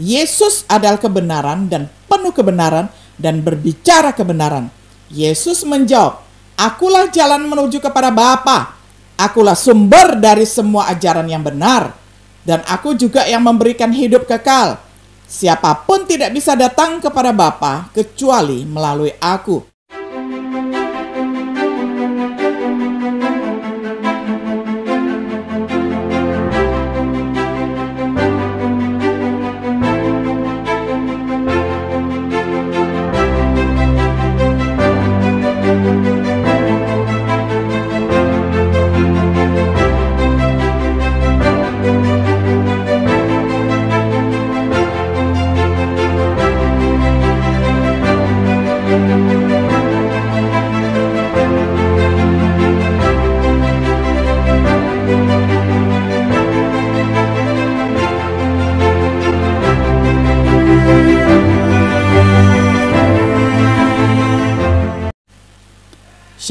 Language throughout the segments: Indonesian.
Yesus adalah kebenaran dan penuh kebenaran dan berbicara kebenaran. Yesus menjawab, "Akulah jalan menuju kepada Bapa. Akulah sumber dari semua ajaran yang benar. Dan aku juga yang memberikan hidup kekal. Siapapun tidak bisa datang kepada Bapa kecuali melalui aku."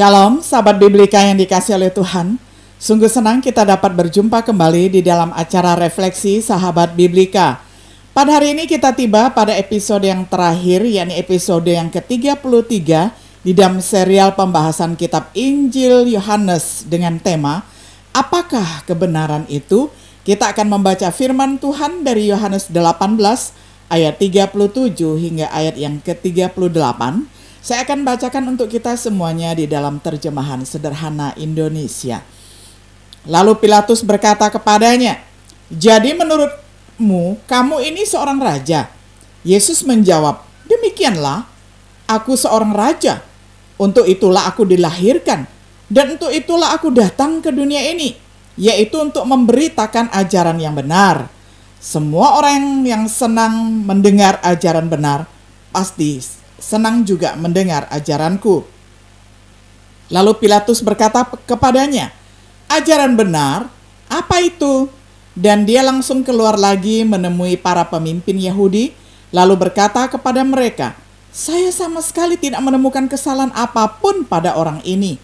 Shalom, sahabat Biblika yang dikasihi oleh Tuhan. Sungguh senang kita dapat berjumpa kembali di dalam acara refleksi sahabat Biblika. Pada hari ini kita tiba pada episode yang terakhir, yakni episode yang ke-33 di dalam serial pembahasan kitab Injil Yohanes dengan tema Apakah Kebenaran Itu? Kita akan membaca firman Tuhan dari Yohanes 18 ayat 37 hingga ayat yang ke-38. Saya akan bacakan untuk kita semuanya di dalam terjemahan sederhana Indonesia. Lalu Pilatus berkata kepadanya, "Jadi menurutmu kamu ini seorang raja?" Yesus menjawab, "Demikianlah, aku seorang raja. Untuk itulah aku dilahirkan, dan untuk itulah aku datang ke dunia ini, yaitu untuk memberitakan ajaran yang benar. Semua orang yang senang mendengar ajaran benar, pasti senang juga mendengar ajaranku." Lalu Pilatus berkata kepadanya, "Ajaran benar, apa itu?" Dan dia langsung keluar lagi menemui para pemimpin Yahudi, lalu berkata kepada mereka, "Saya sama sekali tidak menemukan kesalahan apapun pada orang ini."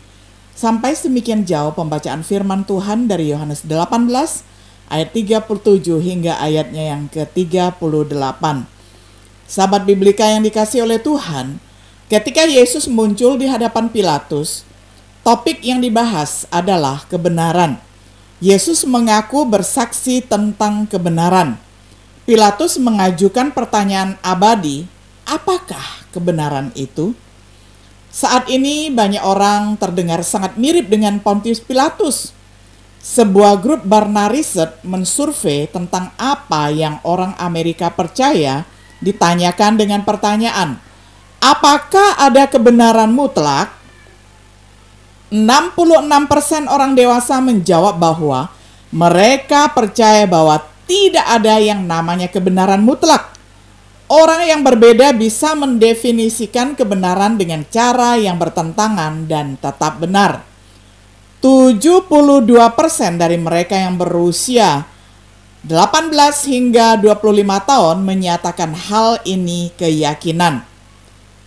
Sampai sedemikian jauh pembacaan firman Tuhan dari Yohanes 18 ayat 37 hingga ayatnya yang ke-38. Sahabat Biblika yang dikasihi oleh Tuhan, ketika Yesus muncul di hadapan Pilatus, topik yang dibahas adalah kebenaran. Yesus mengaku bersaksi tentang kebenaran. Pilatus mengajukan pertanyaan abadi, apakah kebenaran itu? Saat ini banyak orang terdengar sangat mirip dengan Pontius Pilatus. Sebuah grup Barna Research mensurvei tentang apa yang orang Amerika percaya, ditanyakan dengan pertanyaan, apakah ada kebenaran mutlak? 66% orang dewasa menjawab bahwa mereka percaya bahwa tidak ada yang namanya kebenaran mutlak. Orang yang berbeda bisa mendefinisikan kebenaran dengan cara yang bertentangan dan tetap benar. 72% dari mereka yang berusia 18 hingga 25 tahun menyatakan hal ini keyakinan.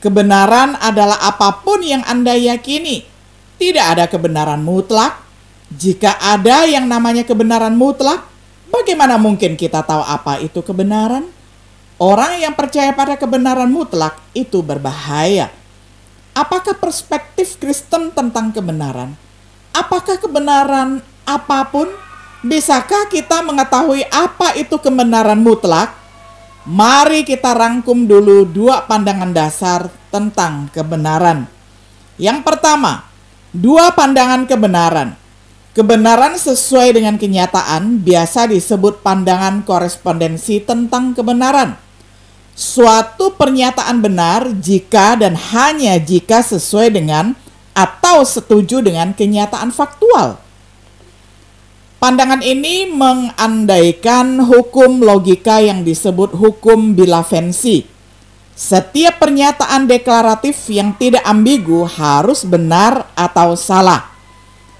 Kebenaran adalah apapun yang Anda yakini. Tidak ada kebenaran mutlak. Jika ada yang namanya kebenaran mutlak, bagaimana mungkin kita tahu apa itu kebenaran? Orang yang percaya pada kebenaran mutlak itu berbahaya. Apakah perspektif Kristen tentang kebenaran? Apakah kebenaran apapun? Bisakah kita mengetahui apa itu kebenaran mutlak? Mari kita rangkum dulu dua pandangan dasar tentang kebenaran. Yang pertama, dua pandangan kebenaran. Kebenaran sesuai dengan kenyataan biasa disebut pandangan korespondensi tentang kebenaran. Suatu pernyataan benar jika dan hanya jika sesuai dengan atau setuju dengan kenyataan faktual. Pandangan ini mengandaikan hukum logika yang disebut hukum bilavensi. Setiap pernyataan deklaratif yang tidak ambigu harus benar atau salah.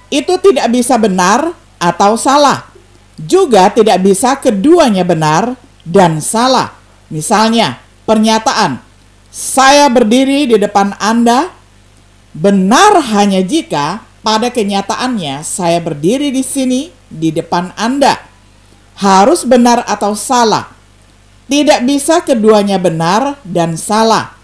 Itu tidak bisa benar atau salah. Juga tidak bisa keduanya benar dan salah. Misalnya, pernyataan, "Saya berdiri di depan Anda," benar hanya jika pada kenyataannya saya berdiri di sini di depan Anda. Harus benar atau salah. Tidak bisa keduanya benar dan salah.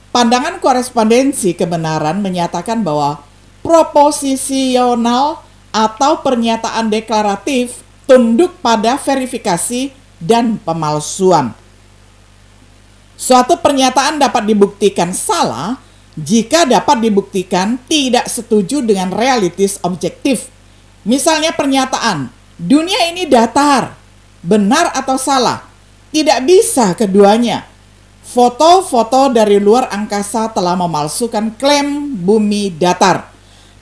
Pandangan korespondensi kebenaran menyatakan bahwa proposisional atau pernyataan deklaratif tunduk pada verifikasi dan pemalsuan. Suatu pernyataan dapat dibuktikan salah jika dapat dibuktikan tidak setuju dengan realitas objektif. Misalnya pernyataan, dunia ini datar, benar atau salah? Tidak bisa keduanya. Foto-foto dari luar angkasa telah memalsukan klaim bumi datar.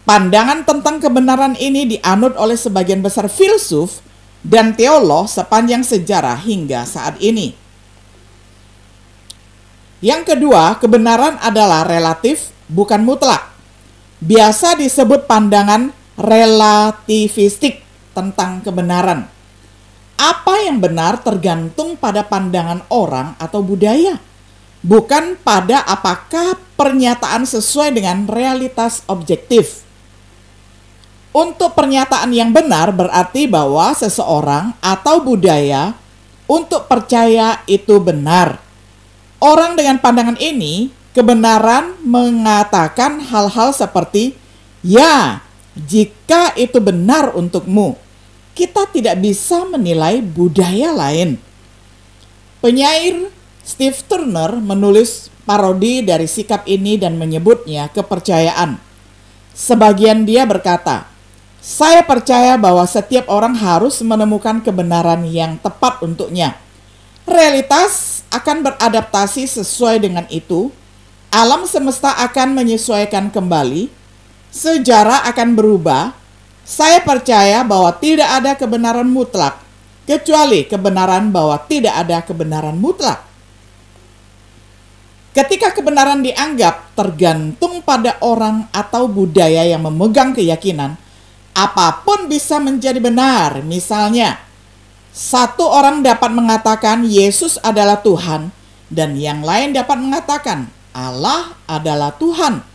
Pandangan tentang kebenaran ini dianut oleh sebagian besar filsuf dan teolog sepanjang sejarah hingga saat ini. Yang kedua, kebenaran adalah relatif, bukan mutlak. Biasa disebut pandangan relativistik tentang kebenaran. Apa yang benar tergantung pada pandangan orang atau budaya, bukan pada apakah pernyataan sesuai dengan realitas objektif. Untuk pernyataan yang benar berarti bahwa seseorang atau budaya untuk percaya itu benar. Orang dengan pandangan ini, kebenaran mengatakan hal-hal seperti, ya, jika itu benar untukmu. Kita tidak bisa menilai budaya lain. Penyair Steve Turner menulis parodi dari sikap ini dan menyebutnya kepercayaan. Sebagian dia berkata, saya percaya bahwa setiap orang harus menemukan kebenaran yang tepat untuknya. Realitas akan beradaptasi sesuai dengan itu. Alam semesta akan menyesuaikan kembali. Sejarah akan berubah. Saya percaya bahwa tidak ada kebenaran mutlak, kecuali kebenaran bahwa tidak ada kebenaran mutlak. Ketika kebenaran dianggap tergantung pada orang atau budaya yang memegang keyakinan, apapun bisa menjadi benar. Misalnya, satu orang dapat mengatakan Yesus adalah Tuhan, dan yang lain dapat mengatakan Allah adalah Tuhan.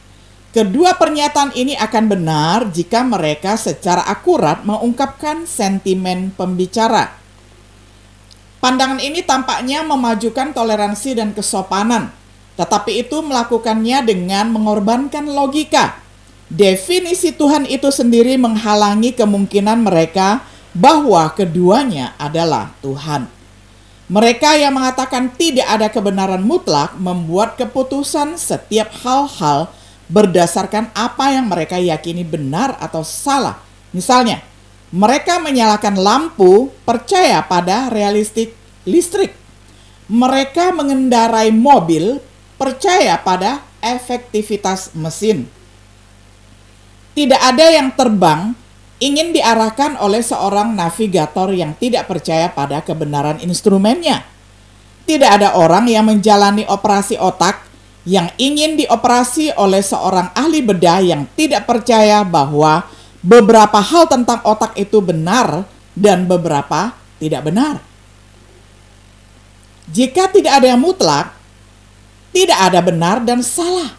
Kedua pernyataan ini akan benar jika mereka secara akurat mengungkapkan sentimen pembicara. Pandangan ini tampaknya memajukan toleransi dan kesopanan, tetapi itu melakukannya dengan mengorbankan logika. Definisi Tuhan itu sendiri menghalangi kemungkinan mereka bahwa keduanya adalah Tuhan. Mereka yang mengatakan tidak ada kebenaran mutlak membuat keputusan setiap hal-hal berdasarkan apa yang mereka yakini benar atau salah. Misalnya, mereka menyalakan lampu percaya pada realistik listrik. Mereka mengendarai mobil percaya pada efektivitas mesin. Tidak ada yang terbang ingin diarahkan oleh seorang navigator yang tidak percaya pada kebenaran instrumennya. Tidak ada orang yang menjalani operasi otak yang ingin dioperasi oleh seorang ahli bedah yang tidak percaya bahwa beberapa hal tentang otak itu benar dan beberapa tidak benar. Jika tidak ada yang mutlak, tidak ada benar dan salah.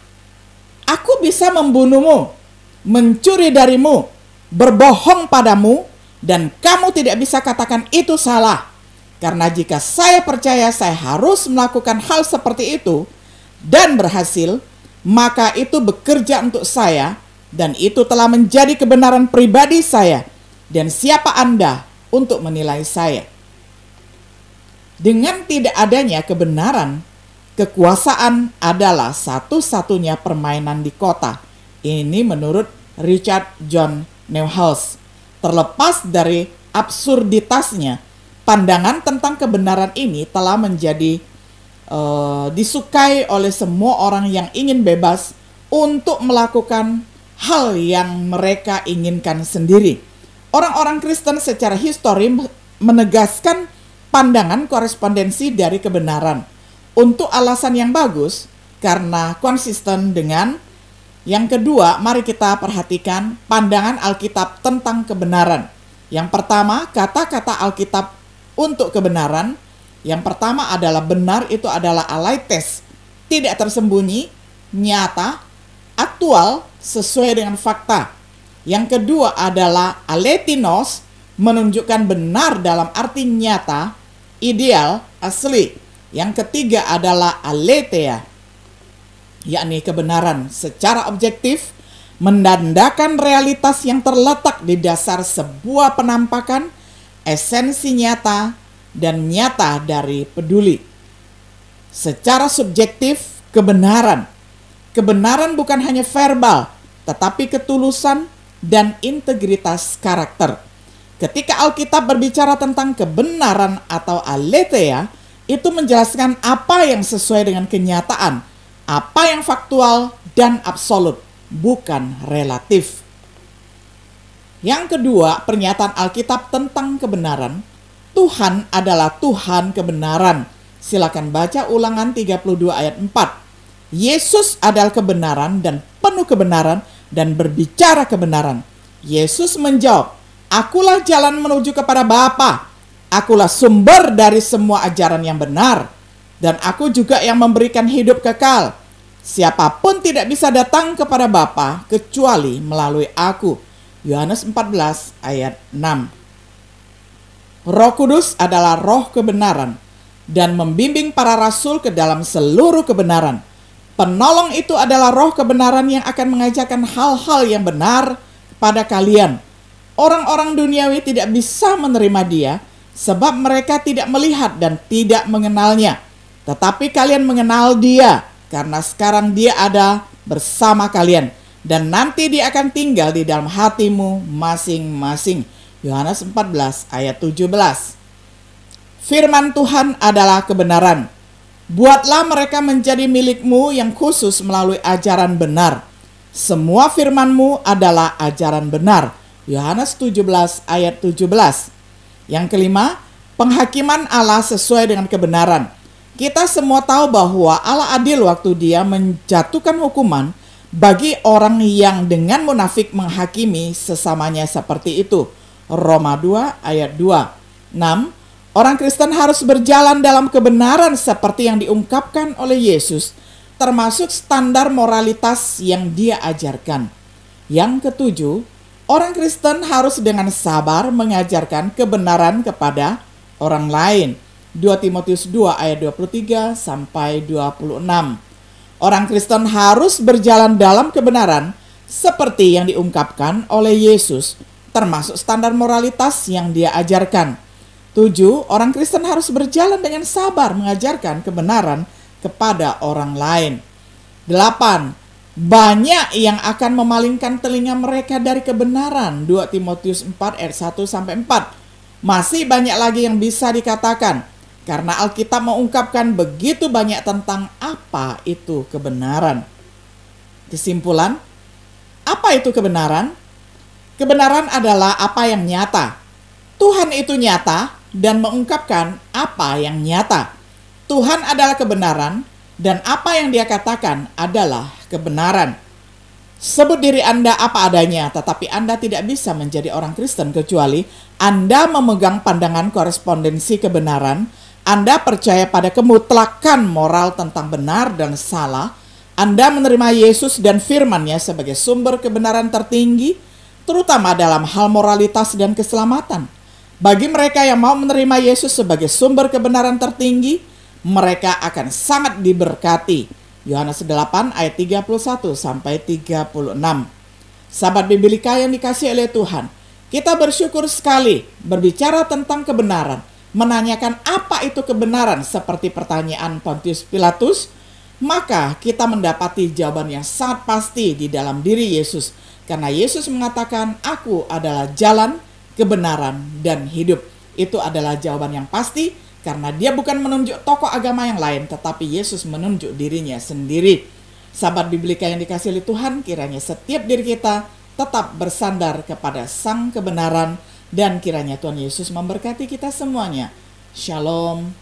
Aku bisa membunuhmu, mencuri darimu, berbohong padamu, dan kamu tidak bisa katakan itu salah. Karena jika saya percaya saya harus melakukan hal seperti itu dan berhasil, maka itu bekerja untuk saya, dan itu telah menjadi kebenaran pribadi saya. Dan siapa Anda untuk menilai saya? Dengan tidak adanya kebenaran, kekuasaan adalah satu-satunya permainan di kota. Ini menurut Richard John Neuhaus. Terlepas dari absurditasnya, pandangan tentang kebenaran ini telah menjadi disukai oleh semua orang yang ingin bebas untuk melakukan hal yang mereka inginkan sendiri. Orang-orang Kristen secara histori menegaskan pandangan korespondensi dari kebenaran untuk alasan yang bagus karena konsisten dengan yang kedua. Mari kita perhatikan pandangan Alkitab tentang kebenaran. Yang pertama, kata-kata Alkitab untuk kebenaran. Yang pertama adalah benar itu adalah alaites, tidak tersembunyi, nyata, aktual, sesuai dengan fakta. Yang kedua adalah aletinos, menunjukkan benar dalam arti nyata, ideal, asli. Yang ketiga adalah aletheia, yakni kebenaran secara objektif, menandakan realitas yang terletak di dasar sebuah penampakan, esensi nyata dan nyata dari peduli. Secara subjektif, kebenaran bukan hanya verbal, tetapi ketulusan dan integritas karakter. Ketika Alkitab berbicara tentang kebenaran atau aletheia, itu menjelaskan apa yang sesuai dengan kenyataan, apa yang faktual dan absolut, bukan relatif. Yang kedua, pernyataan Alkitab tentang kebenaran. Tuhan adalah Tuhan kebenaran. Silakan baca Ulangan 32 ayat 4. Yesus adalah kebenaran dan penuh kebenaran dan berbicara kebenaran. Yesus menjawab, "Akulah jalan menuju kepada Bapa. Akulah sumber dari semua ajaran yang benar. Dan aku juga yang memberikan hidup kekal. Siapapun tidak bisa datang kepada Bapa kecuali melalui aku." Yohanes 14 ayat 6. Roh Kudus adalah roh kebenaran dan membimbing para rasul ke dalam seluruh kebenaran. Penolong itu adalah roh kebenaran yang akan mengajarkan hal-hal yang benar kepada kalian. Orang-orang duniawi tidak bisa menerima dia sebab mereka tidak melihat dan tidak mengenalnya. Tetapi kalian mengenal dia karena sekarang dia ada bersama kalian dan nanti dia akan tinggal di dalam hatimu masing-masing. Yohanes 14 ayat 17. Firman Tuhan adalah kebenaran. Buatlah mereka menjadi milikmu yang khusus melalui ajaran benar. Semua firman-Mu adalah ajaran benar. Yohanes 17 ayat 17. Yang kelima, penghakiman Allah sesuai dengan kebenaran. Kita semua tahu bahwa Allah adil waktu Dia menjatuhkan hukuman bagi orang yang dengan munafik menghakimi sesamanya seperti itu. Roma 2 ayat 2. 6. Orang Kristen harus berjalan dalam kebenaran seperti yang diungkapkan oleh Yesus, termasuk standar moralitas yang Dia ajarkan. Yang ketujuh, orang Kristen harus dengan sabar mengajarkan kebenaran kepada orang lain. 2 Timotius 2 ayat 23 sampai 26. Orang Kristen harus berjalan dalam kebenaran seperti yang diungkapkan oleh Yesus, termasuk standar moralitas yang Dia ajarkan. 7. Orang Kristen harus berjalan dengan sabar mengajarkan kebenaran kepada orang lain. 8. Banyak yang akan memalingkan telinga mereka dari kebenaran. 2 Timotius 4 ayat 1 sampai 4. Masih banyak lagi yang bisa dikatakan karena Alkitab mengungkapkan begitu banyak tentang apa itu kebenaran. Kesimpulan, apa itu kebenaran? Kebenaran adalah apa yang nyata. Tuhan itu nyata dan mengungkapkan apa yang nyata. Tuhan adalah kebenaran dan apa yang Dia katakan adalah kebenaran. Sebut diri Anda apa adanya, tetapi Anda tidak bisa menjadi orang Kristen kecuali Anda memegang pandangan korespondensi kebenaran. Anda percaya pada kemutlakan moral tentang benar dan salah. Anda menerima Yesus dan firman-Nya sebagai sumber kebenaran tertinggi, terutama dalam hal moralitas dan keselamatan. Bagi mereka yang mau menerima Yesus sebagai sumber kebenaran tertinggi, mereka akan sangat diberkati. Yohanes 8 ayat 31 sampai 36. Sahabat Biblika yang dikasihi oleh Tuhan, kita bersyukur sekali berbicara tentang kebenaran, menanyakan apa itu kebenaran seperti pertanyaan Pontius Pilatus, maka kita mendapati jawaban yang sangat pasti di dalam diri Yesus. Karena Yesus mengatakan, "Aku adalah jalan, kebenaran, dan hidup." Itu adalah jawaban yang pasti karena Dia bukan menunjuk tokoh agama yang lain, tetapi Yesus menunjuk dirinya sendiri. Sahabat Biblika yang dikasihi oleh Tuhan, kiranya setiap diri kita tetap bersandar kepada Sang kebenaran dan kiranya Tuhan Yesus memberkati kita semuanya. Shalom.